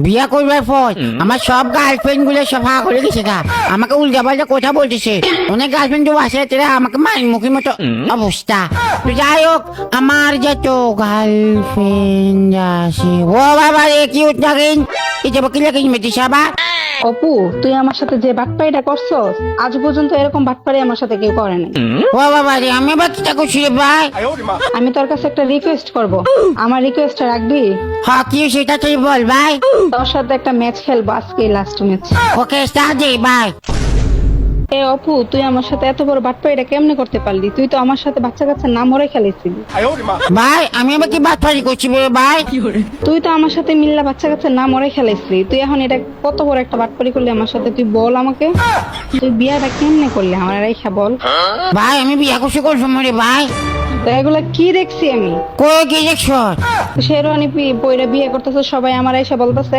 বিয়া করবার পর আমার সব গার্লফ্রেন্ড গুলো সফা করে গেছে গা, আমাকে উল্টা পাল্টা কথা বলতেছে। অনেক গার্লফ্রেন্ড তো আছে তারা আমাকে মুখের মতো অবস্থা। তো যাই হোক, আমার যত গার্লফ্রেন্ড আছে, ও বাবা রে কি উঠনাগিন এটা বকি লাগিন মেটি সাবা। অপু, তুই আমার সাথে যে বাটপাড়িটা করছস, আজ পর্যন্ত এরকম বাটপাড়ি আমার সাথে কেউ করে নাই। ও বাবা রে, আমি আবার কিটা করছি রে ভাই? আমি তোর কাছে একটা রিকোয়েস্ট করব, আমার রিকোয়েস্টটা রাখবি? হ্যাঁ, কি সেটা তুই বল ভাই। তোর সাথে একটা ম্যাচ খেলবো, আজকে লাস্ট ম্যাচ। ওকে স্টার্ট দে ভাই। এ অপু, তুই আমার সাথে এত বড় বাটপাড়িটা কেমনে করতে পারলি? তুই তো আমার সাথে বাচ্চা কাচ্চার নাম ওরে খেলেছিলি। ভাই আমি আবার কি বাটপারি করছি রে ভাই? তুই তো আমার সাথে মিল্লা বাচ্চা কাচ্চার নাম ওরে খেলেছিলি। তুই এখন এটা কত বড় একটা বাটপাড়ি করলি আমার সাথে? তুই বল আমাকে, তুই বিয়াটা কেমনে করলি আমার রেখা বল। ভাই আমি বিয়া করছি কোন সময় রে ভাই? তো এগুলা কি দেখছি আমি? কই কি দেখছ? শেরওয়ানি পইরা বিয়ে করতেছে, সবাই আমার এসে বলতেছে